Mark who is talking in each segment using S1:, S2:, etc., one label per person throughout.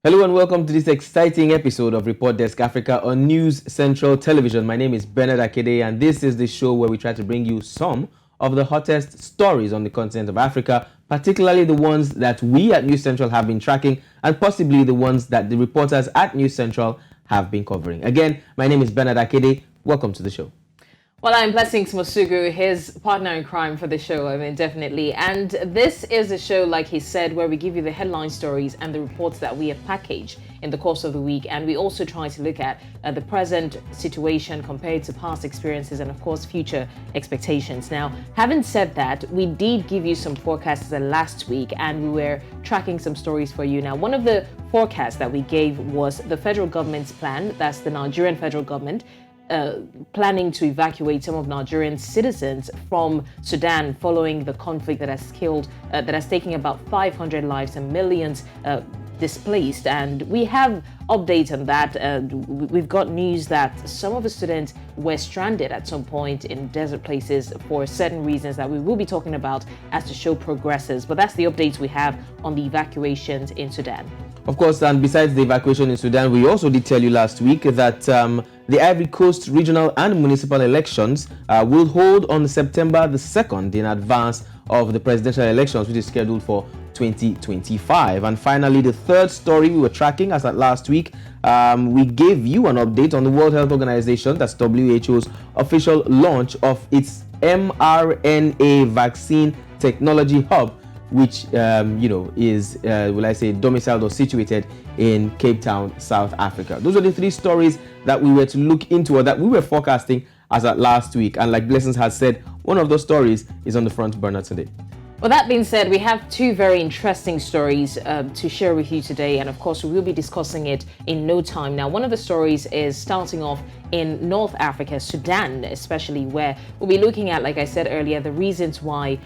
S1: Hello and welcome to this exciting episode of Report Desk Africa on News Central Television. My name is Bernard Akede and this is the show where we try to bring you some of the hottest stories on the continent of Africa, particularly the ones that we at News Central have been tracking and possibly the ones that the reporters at News Central have been covering. Again, my name is Bernard Akede. Welcome to the show.
S2: Well, I'm Blessings Mosugu, his partner in crime for the show, definitely. And this is a show, like he said, where we give you the headline stories and the reports that we have packaged in the course of the week. And we also try to look at the present situation compared to past experiences and, of course, future expectations. Now, having said that, we did give you some forecasts last week and we were tracking some stories for you. Now, one of the forecasts that we gave was the federal government's plan, that's the Nigerian federal government, planning to evacuate some of Nigerian citizens from Sudan following the conflict that has taken about 500 lives and millions displaced. And we have updates on that. We've got news that some of the students were stranded at some point in desert places for certain reasons that we will be talking about as the show progresses. But that's the updates we have on the evacuations in Sudan.
S1: Of course, and besides the evacuation in Sudan, we also did tell you last week that the Ivory Coast regional and municipal elections will hold on September the 2nd in advance of the presidential elections, which is scheduled for 2025. And finally, the third story we were tracking as at last week, we gave you an update on the World Health Organization, that's WHO's official launch of its mRNA vaccine technology hub, which is will I say domiciled or situated in Cape Town, South Africa. Those are the three stories that we were to look into or that we were forecasting as at last week. And like Blessings has said, one of those stories is on the front burner today.
S2: Well, that being said, we have two very interesting stories to share with you today. And of course, we will be discussing it in no time. Now, one of the stories is starting off in North Africa, Sudan, especially, where we'll be looking at, like I said earlier, the reasons why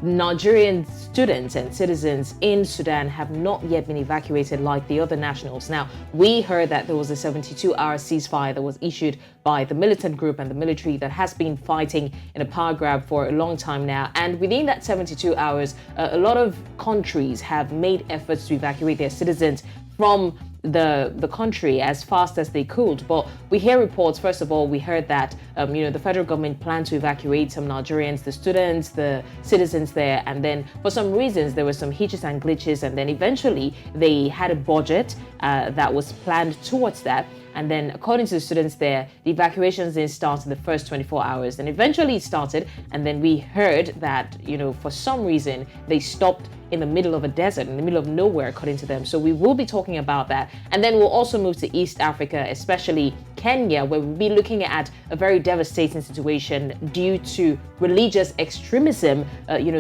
S2: Nigerian students and citizens in Sudan have not yet been evacuated like the other nationals. Now, we heard that there was a 72-hour ceasefire that was issued by the militant group and the military that has been fighting in a power grab for a long time now. And within that 72 hours, a lot of countries have made efforts to evacuate their citizens from the country as fast as they could. But we hear reports, first of all, we heard that the federal government planned to evacuate some Nigerians, the students, the citizens there, and then for some reasons there were some hitches and glitches, and then eventually they had a budget that was planned towards that. And then according to the students there, the evacuations didn't start in the first 24 hours. And eventually it started. And then we heard that, for some reason, they stopped in the middle of a desert, in the middle of nowhere, according to them. So we will be talking about that. And then we'll also move to East Africa, especially Kenya, where we'll be looking at a very devastating situation due to religious extremism.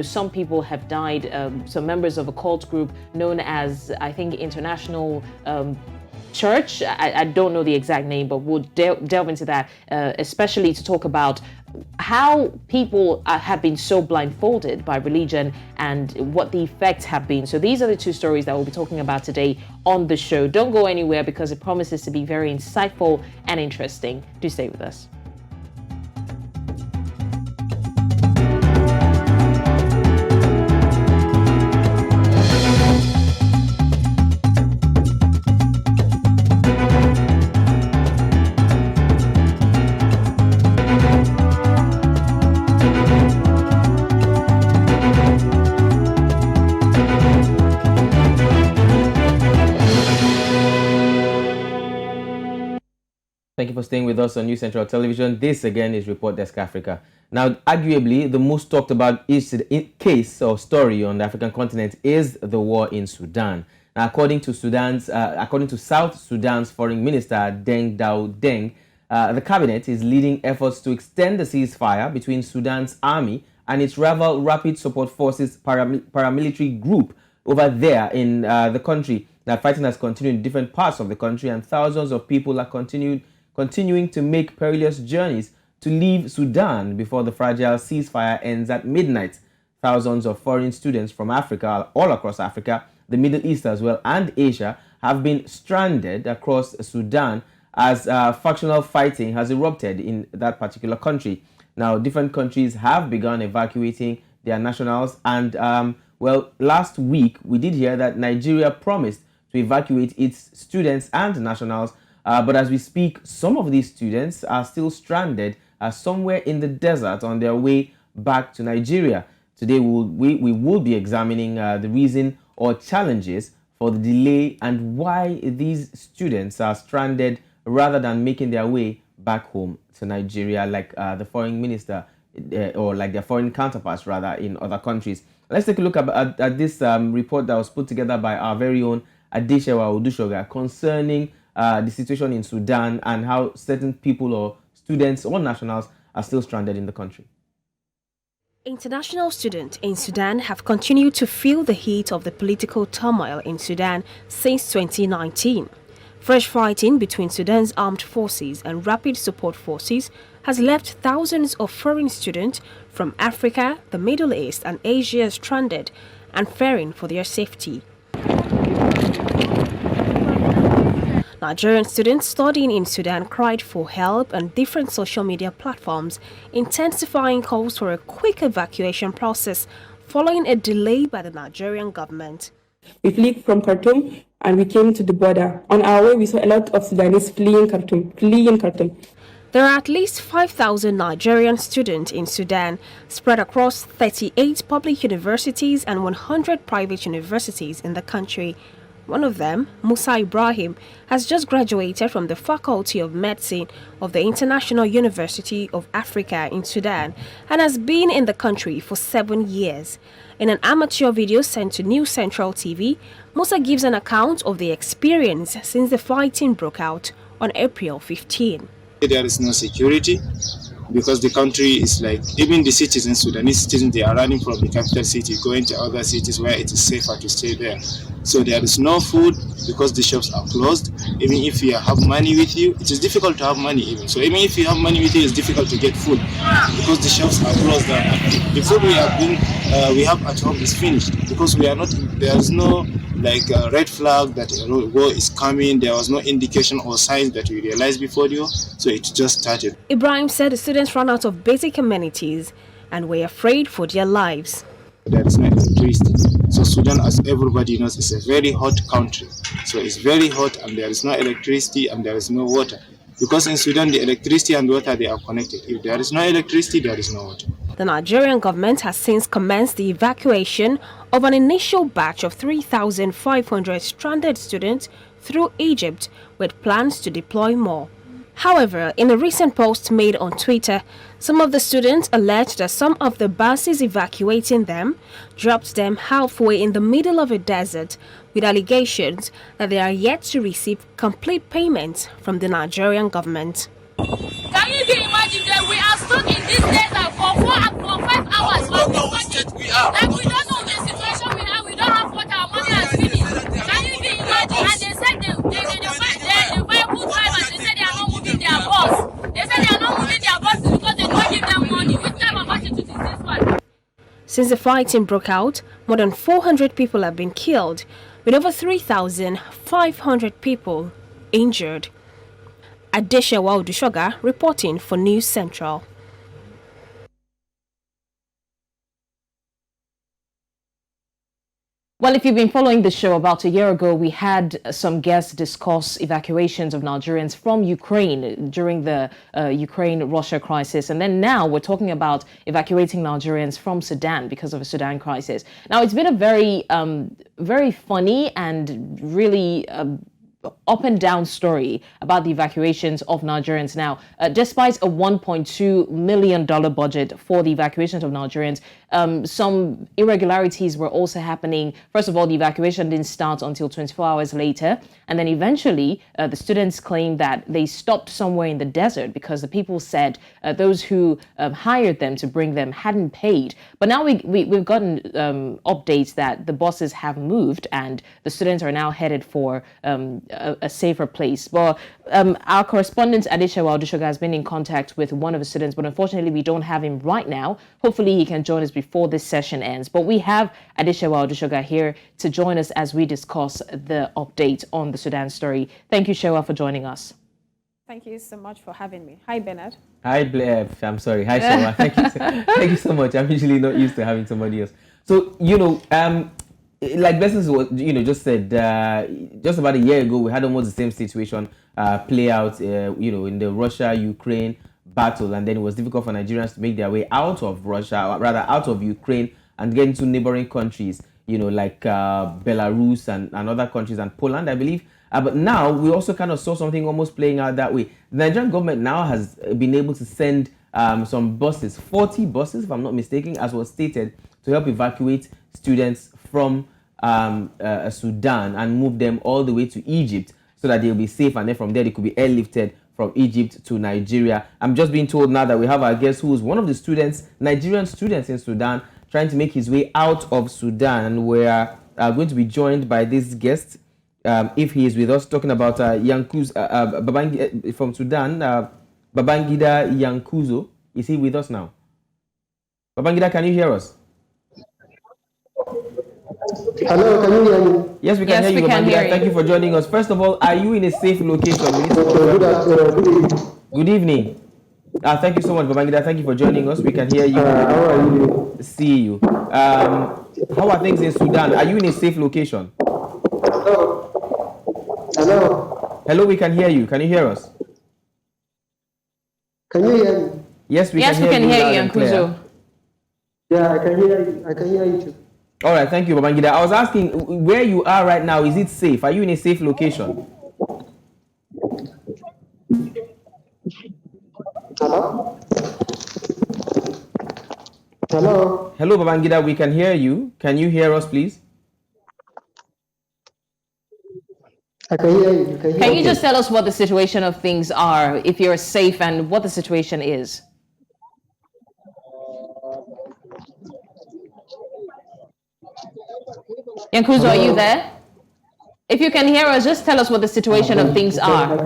S2: Some people have died, some members of a cult group known as, I think, International Church. I don't know the exact name, but we'll delve into that, especially to talk about how people have been so blindfolded by religion and what the effects have been. So these are the two stories that we'll be talking about today on the show. Don't go anywhere because it promises to be very insightful and interesting. Do stay with us.
S1: Thank you for staying with us on News Central Television. This again is Report Desk Africa. Now, arguably, the most talked about case or story on the African continent is the war in Sudan. Now, according to South Sudan's Foreign Minister Deng, the cabinet is leading efforts to extend the ceasefire between Sudan's army and its rival Rapid Support Forces paramilitary group over there in the country. Now, fighting has continued in different parts of the country, and thousands of people are continuing to make perilous journeys to leave Sudan before the fragile ceasefire ends at midnight. Thousands of foreign students from Africa, all across Africa, the Middle East as well, and Asia have been stranded across Sudan as factional fighting has erupted in that particular country. Now, different countries have begun evacuating their nationals, and last week we did hear that Nigeria promised to to evacuate its students and nationals. But as we speak, some of these students are still stranded somewhere in the desert on their way back to Nigeria. Today, we will be examining the reason or challenges for the delay and why these students are stranded rather than making their way back home to Nigeria like the foreign minister or like their foreign counterparts rather in other countries. Let's take a look at this report that was put together by our very own Adeshewa Odushoga concerning the situation in Sudan and how certain people or students or nationals are still stranded in the country.
S3: International students in Sudan have continued to feel the heat of the political turmoil in Sudan since 2019. Fresh fighting between Sudan's armed forces and rapid support forces has left thousands of foreign students from Africa, the Middle East and Asia stranded and fearing for their safety. Nigerian students studying in Sudan cried for help on different social media platforms, intensifying calls for a quick evacuation process following a delay by the Nigerian government.
S4: We fled from Khartoum and we came to the border. On our way, we saw a lot of Sudanese fleeing Khartoum.
S3: There are at least 5,000 Nigerian students in Sudan, spread across 38 public universities and 100 private universities in the country. One of them, Musa Ibrahim, has just graduated from the Faculty of Medicine of the International University of Africa in Sudan and has been in the country for 7 years. In an amateur video sent to New Central TV, Musa gives an account of the experience since the fighting broke out on April 15.
S5: There is no security because the country is like, even the citizens, Sudanese citizens, they are running from the capital city, going to other cities where it is safer to stay there. So there is no food because the shops are closed. Even if you have money with you, it is difficult to have money even. So even if you have money with you, it's difficult to get food because the shops are closed. The food we have at home is finished because we are not, there is no like a red flag that a war is coming. There was no indication or signs that we realized before the war, so it just started.
S3: Ibrahim said the students ran out of basic amenities and were afraid for their lives.
S5: There is no electricity. So Sudan, as everybody knows, is a very hot country. So it's very hot and there is no electricity and there is no water. Because in Sudan, the electricity and water, they are connected. If there is no electricity, there is no water.
S3: The Nigerian government has since commenced the evacuation of an initial batch of 3,500 stranded students through Egypt, with plans to deploy more. However, in a recent post made on Twitter, some of the students alleged that some of the buses evacuating them dropped them halfway in the middle of a desert, with allegations that they are yet to receive complete payments from the Nigerian government.
S6: Can you imagine that we are stuck in this desert for 5 hours?
S7: We don't know which state we are.
S6: Like we don't know the situation we have. We don't have water. Our money has finished. Can you imagine? And they said the vehicle drivers, they said they are not moving their bus. They said they are not moving their buses because they don't give them money. Which type of attitude is this one?
S3: Since the fighting broke out, more than 400 people have been killed, with over 3,500 people injured. Adeshewa Odushoga reporting for News Central.
S2: Well, if you've been following the show, about a year ago, we had some guests discuss evacuations of Nigerians from Ukraine during the Ukraine-Russia crisis. And then now we're talking about evacuating Nigerians from Sudan because of a Sudan crisis. Now, it's been a very funny and really up and down story about the evacuations of Nigerians now. Despite a $1.2 million budget for the evacuations of Nigerians, some irregularities were also happening. First of all, the evacuation didn't start until 24 hours later. And then eventually, the students claimed that they stopped somewhere in the desert because the people said those who hired them to bring them hadn't paid. But now we've gotten updates that the buses have moved and the students are now headed for a safer place. But our correspondent Adeshewa Odushoga has been in contact with one of the students, but unfortunately we don't have him right now. Hopefully he can join us before this session ends. But we have Adeshewa Odushoga here to join us as we discuss the update on the Sudan story. Thank you, Shewa, for joining us.
S8: Thank you so much for having me. Hi, Bernard.
S1: Hi, Blair. I'm sorry. Hi, Shewa. Thank you so much. I'm usually not used to having somebody else. So, like Blessings was, just said, just about a year ago, we had almost the same situation play out, in the Russia-Ukraine battle, and then it was difficult for Nigerians to make their way out of Russia, or rather out of Ukraine, and get into neighboring countries, like Belarus and other countries, and Poland, I believe. But now we also kind of saw something almost playing out that way. The Nigerian government now has been able to send some buses, 40 buses, if I'm not mistaken, as was stated, to help evacuate students from Sudan and move them all the way to Egypt so that they'll be safe, and then from there they could be airlifted from Egypt to Nigeria. I'm just being told now that we have our guest who is one of the students, Nigerian students in Sudan, trying to make his way out of Sudan. And we're going to be joined by this guest, if he is with us, talking about from Sudan, Babangida Yankuzo. Is he with us now? Babangida, can you hear us?
S7: Hello, can you hear me?
S1: Yes, we can hear you, Babangida. Thank you for joining us. First of all, are you in a safe location? Good evening. Thank you so much, Babangida. Thank you for joining us. We can hear you.
S7: How are you?
S1: See you. How are things in Sudan? Are you in a safe location?
S7: Hello.
S1: Hello, we can hear you. Can you hear us?
S7: Can you hear me?
S1: Yes, we
S2: can
S1: hear
S2: you, Yankuzo.
S7: Yeah, I can hear you. I can hear you too.
S1: All right, thank you, Babangida. I was asking where you are right now. Is it safe? Are you in a safe location?
S7: Hello? Hello?
S1: Hello, Babangida. We can hear you. Can you hear us, please?
S7: I can hear you.
S2: Can you just tell us what the situation of things are, if you're safe, and what the situation is? Yankuzo, are you there? If you can hear us, just tell us what the situation of things are.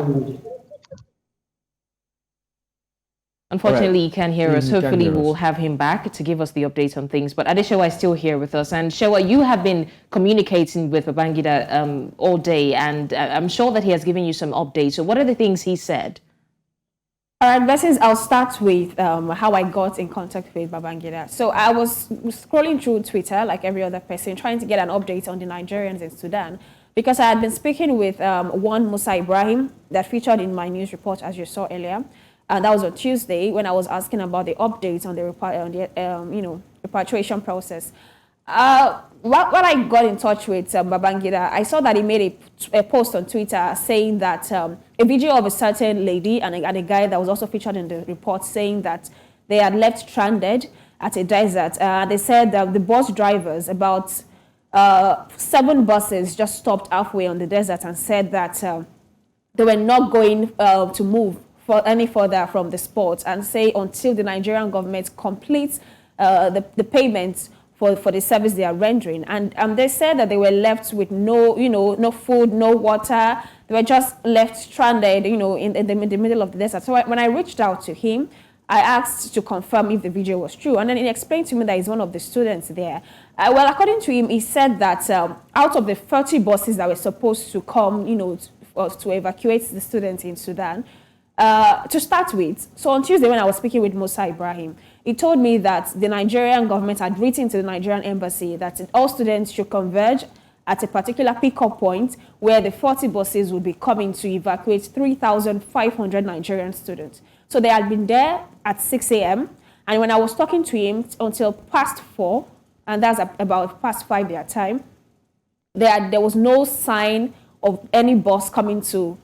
S2: Unfortunately, he can't hear us. Hopefully, we will have him back to give us the update on things. But Adeshewa is still here with us. And Shewa, you have been communicating with Babangida all day, and I'm sure that he has given you some updates. So what are the things he said?
S8: All right, Blessings, I'll start with how I got in contact with Babangida. So I was scrolling through Twitter, like every other person, trying to get an update on the Nigerians in Sudan, because I had been speaking with one Musa Ibrahim that featured in my news report, as you saw earlier. And that was on Tuesday when I was asking about the updates on the repatriation process. When I got in touch with Babangida, I saw that he made a post on Twitter saying that a video of a certain lady and a guy that was also featured in the report saying that they had left stranded at a desert. They said that the bus drivers, about 7 buses, just stopped halfway on the desert and said that they were not going to move any further from the spot, and say until the Nigerian government completes the payments for the service they are rendering. And they said that they were left with no food, no water. They were just left stranded, in the middle of the desert. So when I reached out to him, I asked to confirm if the video was true. And then he explained to me that he's one of the students there. Well, according to him, he said that out of the 30 buses that were supposed to come, to evacuate the students in Sudan, to start with, so on Tuesday when I was speaking with Musa Ibrahim, he told me that the Nigerian government had written to the Nigerian embassy that all students should converge at a particular pickup point where the 40 buses would be coming to evacuate 3,500 Nigerian students. So they had been there at 6 a.m. And when I was talking to him until past 4, and that's about past 5 their time, there was no sign of any bus coming to,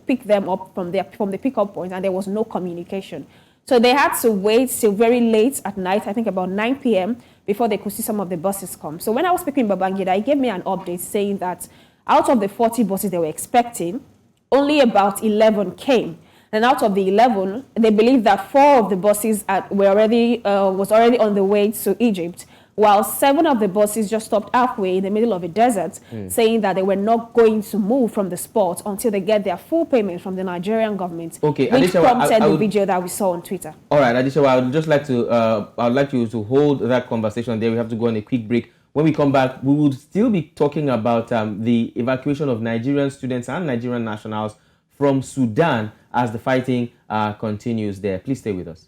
S8: pick them up from the pickup point, and there was no communication. So they had to wait till very late at night, I think about 9 p.m., before they could see some of the buses come. So when I was speaking with Babangida, he gave me an update saying that out of the 40 buses they were expecting, only about 11 came. And out of the 11, they believe that 4 of the buses was already on the way to Egypt, while 7 of the buses just stopped halfway in the middle of a desert, saying that they were not going to move from the spot until they get their full payment from the Nigerian government, which prompted the video that we saw on Twitter. All
S1: right, Adeshewa, I would just like to, I'd like you to hold that conversation there. We have to go on a quick break. When we come back, we will still be talking about the evacuation of Nigerian students and Nigerian nationals from Sudan as the fighting continues there. Please stay with us.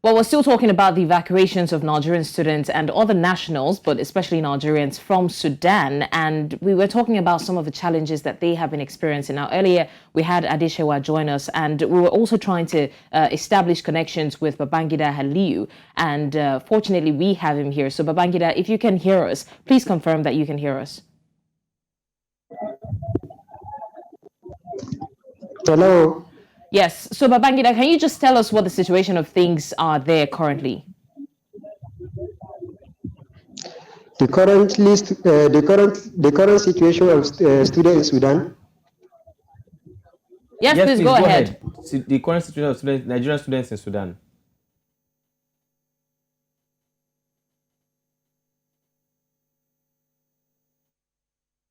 S2: Well, we're still talking about the evacuations of Nigerian students and other nationals, but especially Nigerians from Sudan. And we were talking about some of the challenges that they have been experiencing. Now, earlier we had Adeshewa join us, and we were also trying to establish connections with Babangida Haliu. And fortunately, we have him here. So, Babangida, if you can hear us, please confirm that you can hear us.
S7: Hello.
S2: Yes. So, Babangida, can you just tell us what the situation of things are there currently?
S7: The current situation of students in Sudan.
S2: Yes, please go ahead.
S1: The current situation of students, Nigerian students in Sudan.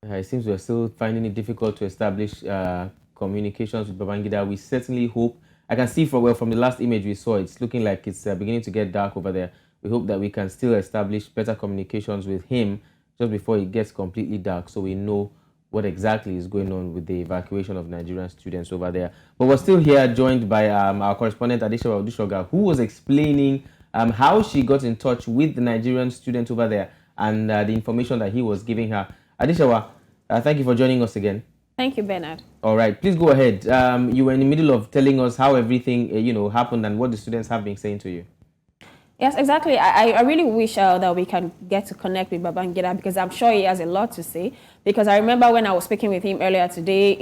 S1: It seems we're still finding it difficult to establish communications with Babangida. We certainly hope. I can see from the last image we saw, it's looking like it's beginning to get dark over there. We hope that we can still establish better communications with him just before it gets completely dark, so we know what exactly is going on with the evacuation of Nigerian students over there. But we're still here, joined by our correspondent Adeshewa Odushoga, who was explaining how she got in touch with the Nigerian student over there and the information that he was giving her. Adeshewa, thank you for joining us again.
S8: Thank you, Bernard.
S1: All right, please go ahead. You were in the middle of telling us how everything happened and what the students have been saying to you.
S8: Yes, exactly. I really wish that we can get to connect with Babangida, because I'm sure he has a lot to say. Because I remember when I was speaking with him earlier today,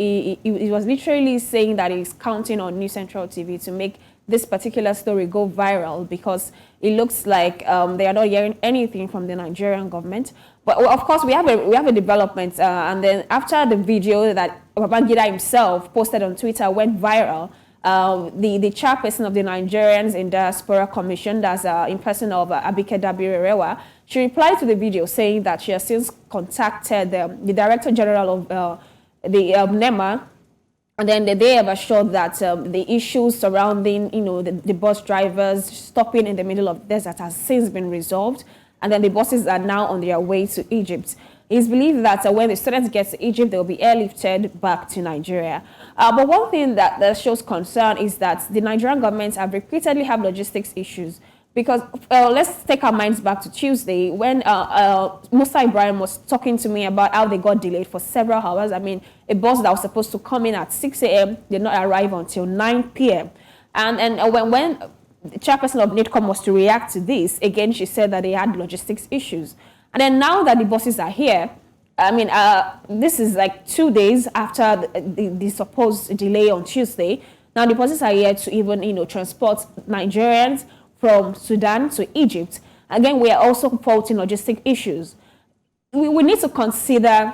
S8: he was literally saying that he's counting on New Central TV to make this particular story go viral, because it looks like they are not hearing anything from the Nigerian government. But of course, we have a development, and then after the video that Babangida himself posted on Twitter went viral, the chairperson of the Nigerians in Diaspora Commission, that's in person of Abike Dabirerewa, she replied to the video saying that she has since contacted the Director General of the NEMA, and then they have assured that the issues surrounding the bus drivers stopping in the middle of the desert has since been resolved, and then the buses are now on their way to Egypt. It's believed that when the students get to Egypt, they'll be airlifted back to Nigeria. But one thing that shows concern is that the Nigerian government have repeatedly had logistics issues. Because let's take our minds back to Tuesday when Musa Ibrahim was talking to me about how they got delayed for several hours. I mean, a bus that was supposed to come in at 6 a.m. did not arrive until 9 p.m. And when the chairperson of NITCOM was to react to this, again, she said that they had logistics issues. And then now that the buses are here, I mean, this is like 2 days after the supposed delay on Tuesday. Now the buses are here to even, transport Nigerians from Sudan to Egypt. Again, we are also faulting logistic issues. We need to consider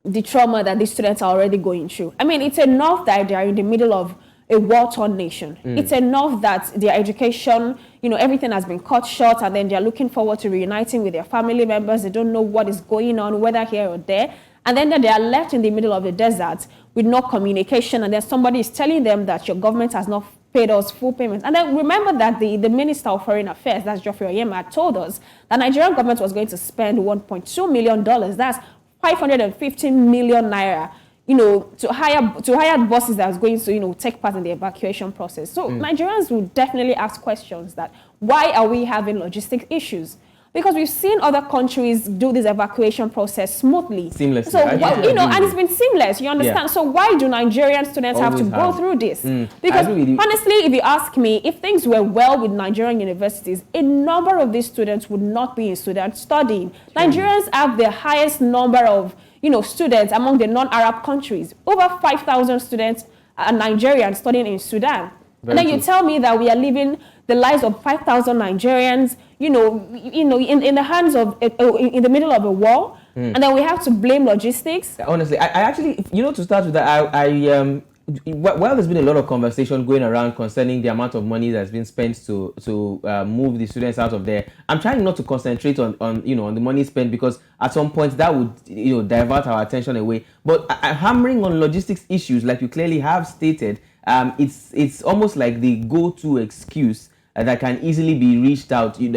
S8: the trauma that these students are already going through. I mean, it's enough that they are in the middle of a war-torn nation. It's enough that their education, everything has been cut short, and then they're looking forward to reuniting with their family members. They don't know what is going on, whether here or there. And then they are left in the middle of the desert with no communication, and then somebody is telling them that your government has not paid us full payments. And then remember that the Minister of Foreign Affairs, that's Geoffrey Oyema, told us that Nigerian government was going to spend $1.2 million. That's 515 million naira, to hire buses that was going to, take part in the evacuation process. So Nigerians will definitely ask questions that why are we having logistic issues? Because we've seen other countries do this evacuation process smoothly.
S1: Seamlessly.
S8: So, and it's been seamless, you understand? Yeah. So why do Nigerian students have to go through this? Because honestly, if you ask me, if things were well with Nigerian universities, a number of these students would not be in Sudan studying. Nigerians have the highest number of students among the non-Arab countries. Over 5,000 students are Nigerians studying in Sudan. And then you tell me that we are living the lives of 5,000 Nigerians, in the hands of, in the middle of a war, and then we have to blame logistics.
S1: Honestly, I actually, to start with that, while there's been a lot of conversation going around concerning the amount of money that's been spent to move the students out of there, I'm trying not to concentrate on the money spent, because at some point that would divert our attention away. But hammering on logistics issues, like you clearly have stated, it's almost like the go-to excuse that can easily be reached out. I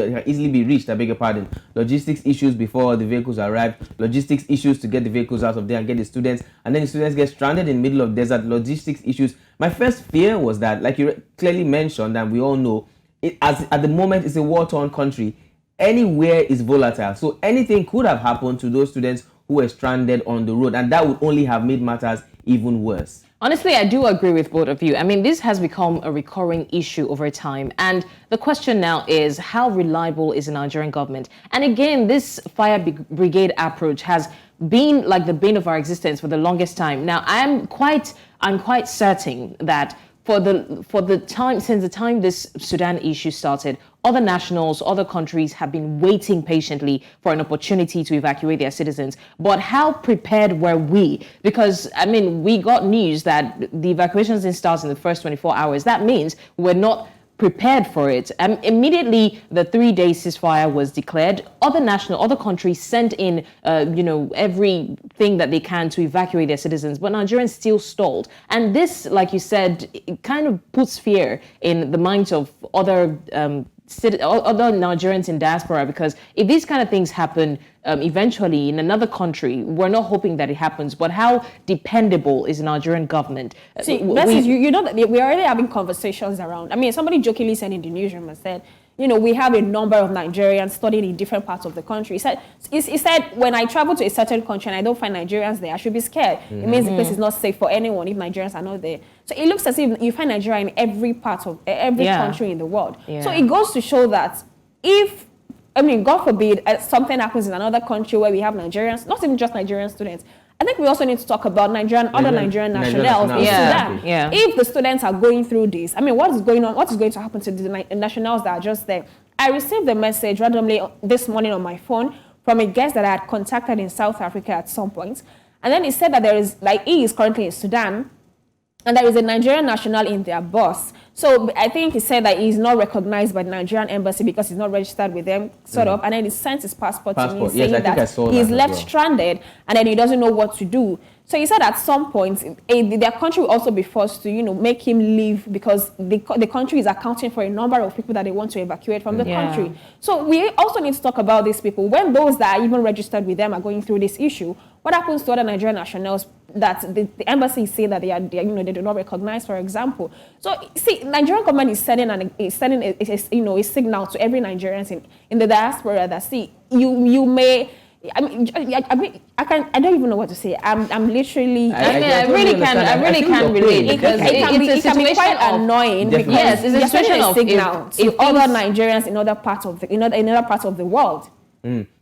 S1: beg your pardon. Logistics issues before the vehicles arrive, logistics issues to get the vehicles out of there and get the students, and then the students get stranded in the middle of desert. Logistics issues. My first fear was that, like you clearly mentioned, and we all know, at the moment, it's a war-torn country. Anywhere is volatile. So anything could have happened to those students who were stranded on the road, and that would only have made matters even worse.
S2: Honestly, I do agree with both of you. I mean, this has become a recurring issue over time. And the question now is, how reliable is the Nigerian government? And again, this fire brigade approach has been like the bane of our existence for the longest time. Now, I'm quite certain that for the time, since the time this Sudan issue started, other nationals, other countries have been waiting patiently for an opportunity to evacuate their citizens. But how prepared were we? Because, I mean, we got news that the evacuations didn't start in the first 24 hours. That means we're not prepared for it. Immediately, the 3-day ceasefire was declared. Other countries sent in, everything that they can to evacuate their citizens, but Nigerians still stalled. And this, like you said, it kind of puts fear in the minds of other Nigerians in diaspora, because if these kind of things happen eventually in another country, we're not hoping that it happens, but how dependable is the Nigerian government?
S8: See, you know that we're already having conversations around. I mean, somebody jokingly said in the newsroom and said, we have a number of Nigerians studying in different parts of the country. He said, when I travel to a certain country and I don't find Nigerians there, I should be scared. Mm-hmm. It means the place is not safe for anyone if Nigerians are not there. So it looks as if you find Nigeria in every part of every country in the world. Yeah. So it goes to show that God forbid, something happens in another country where we have Nigerians, not even just Nigerian students, I think we also need to talk about other Nigerian nationals in Sudan.
S2: Yeah.
S8: If the students are going through this, I mean, what is going on? What is going to happen to the nationals that are just there? I received a message randomly this morning on my phone from a guest that I had contacted in South Africa at some point. And then he said that he is currently in Sudan, and there is a Nigerian national in their bus. So I think he said that he's not recognized by the Nigerian embassy because he's not registered with them, sort of. And then he sent his passport to me saying that he's left stranded and then he doesn't know what to do. So he said at some point, their country will also be forced to, make him leave because the country is accounting for a number of people that they want to evacuate from the country. So we also need to talk about these people. When those that are even registered with them are going through this issue, what happens to other Nigerian nationals that the embassy is saying that they do not recognize, for example? So see, Nigerian government is sending a signal to every Nigerian in the diaspora that you may. I don't even know what to say. I'm literally.
S2: I really can't relate because
S8: it can be quite annoying. Because
S2: yes, it's a situation of
S8: signal to other Nigerians in other parts of the world.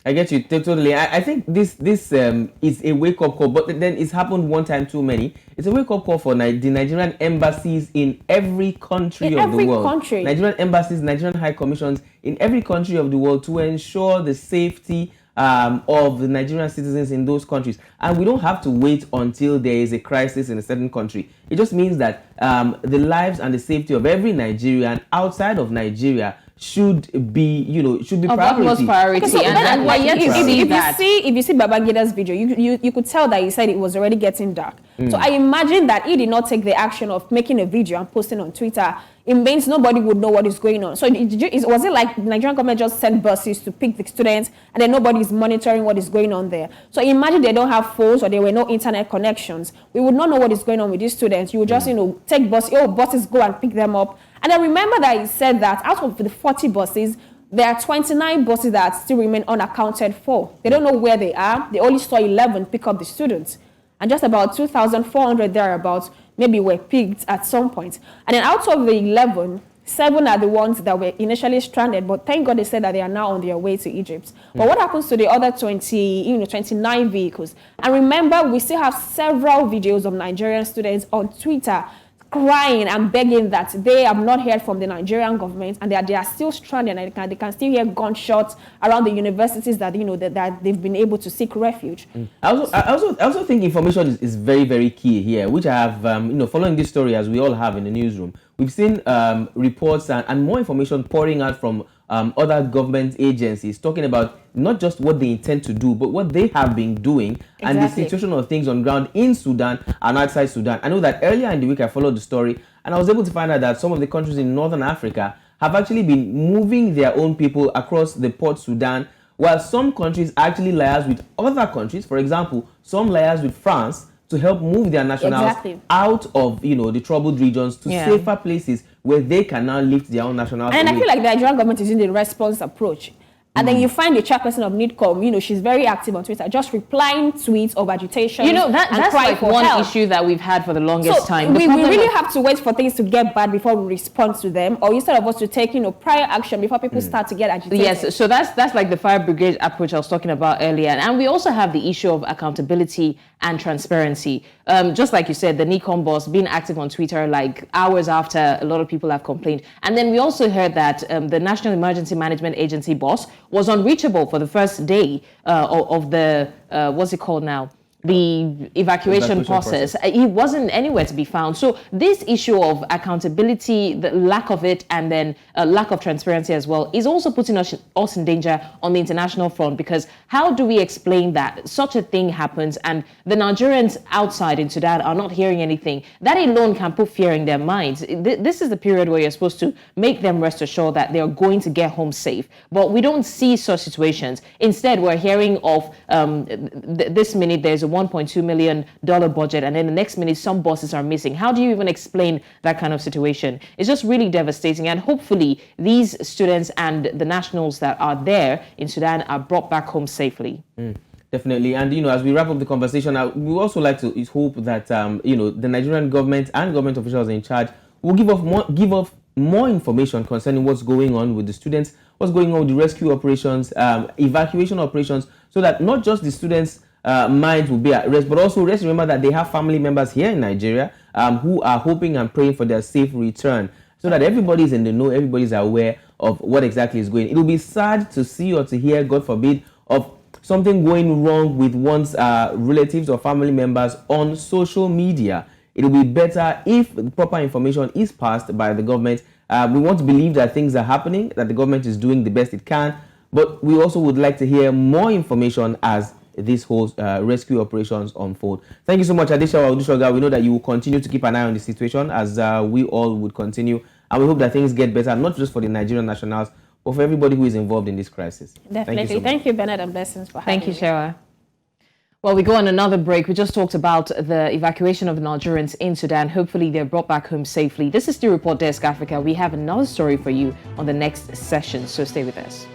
S1: I get you totally. I think this is a wake-up call, but then it's happened one time too many. It's a wake-up call for the Nigerian embassies in every country of the world. Nigerian embassies, Nigerian high commissions in every country of the world to ensure the safety of the Nigerian citizens in those countries. And we don't have to wait until there is a crisis in a certain country. It just means that the lives and the safety of every Nigerian outside of Nigeria should be
S2: utmost priority.
S8: So and we're yet to see that. If you see Babangida's video, you could tell that he said it was already getting dark. So I imagine that he did not take the action of making a video and posting on Twitter. It means nobody would know what is going on. So was it like the Nigerian government just sent buses to pick the students and then nobody is monitoring what is going on there? So imagine they don't have phones or there were no internet connections. We would not know what is going on with these students. You would just, take buses go and pick them up. And I remember that he said that out of the 40 buses, there are 29 buses that still remain unaccounted for. They don't know where they are. They only saw 11 pick up the students. And just about 2,400 thereabouts maybe were picked at some point. And then out of the 11, 7 are the ones that were initially stranded, but thank God they said that they are now on their way to Egypt. But what happens to the other 29 vehicles? And remember, we still have several videos of Nigerian students on Twitter crying and begging that they have not heard from the Nigerian government and they are still stranded and they can still hear gunshots around the universities that that they've been able to seek refuge.
S1: I also think information is very, very key here, which I have following this story as we all have in the newsroom. We've seen reports and more information pouring out from other government agencies talking about not just what they intend to do, but what they have been doing and the situation of things on ground in Sudan and outside Sudan. I know that earlier in the week I followed the story and I was able to find out that some of the countries in Northern Africa have actually been moving their own people across the Port Sudan, while some countries actually liaise with other countries. For example, some liaise with France to help move their nationals out of the troubled regions to safer places where they can now lift their own nationals.
S8: And I feel like the Nigerian government is using the response approach. And then you find the chairperson of NIDCOM, she's very active on Twitter, just replying tweets of agitation.
S2: That's like one issue that we've had for the longest time.
S8: We really have to wait for things to get bad before we respond to them, or instead of us to take, prior action before people start to get agitated.
S2: Yes, so that's like the fire brigade approach I was talking about earlier. And we also have the issue of accountability and transparency. Just like you said, the NIDCOM boss being active on Twitter like hours after a lot of people have complained. And then we also heard that the National Emergency Management Agency boss was unreachable for the first day of the, what's it called now? The evacuation process. He wasn't anywhere to be found. So this issue of accountability, the lack of it, and then lack of transparency as well, is also putting us in danger on the international front, because how do we explain that such a thing happens and the Nigerians outside in Sudan are not hearing anything? That alone can put fear in their minds. This is the period where you're supposed to make them rest assured that they're going to get home safe. But we don't see such situations. Instead, we're hearing of this minute there's a $1.2 million budget, and then the next minute some buses are missing. How do you even explain that kind of situation? It's just really devastating, and hopefully these students and the nationals that are there in Sudan are brought back home safely.
S1: Definitely. And as we wrap up the conversation, we also like to hope that the Nigerian government and government officials in charge will give off more information concerning what's going on with the students, what's going on with the rescue operations, evacuation operations, so that not just the students' minds will be at rest, but also let's remember that they have family members here in Nigeria who are hoping and praying for their safe return, so that everybody's in the know, everybody's aware of what exactly is going. It will be sad to see or to hear, God forbid, of something going wrong with one's relatives or family members on social media. It will be better if the proper information is passed by the government. We want to believe that things are happening, that the government is doing the best it can, but we also would like to hear more information as these whole rescue operations unfold. Thank you so much, Adesha Odushoga. We know that you will continue to keep an eye on the situation, as we all would continue, and we hope that things get better, not just for the Nigerian nationals, but for everybody who is involved in this crisis.
S8: Definitely. Thank you, Bernard, and blessings for having me.
S2: Thank you, Shewa. Well, we go on another break. We just talked about the evacuation of Nigerians in Sudan. Hopefully they're brought back home safely. This is the Report Desk Africa. We have another story for you on the next session, so stay with us.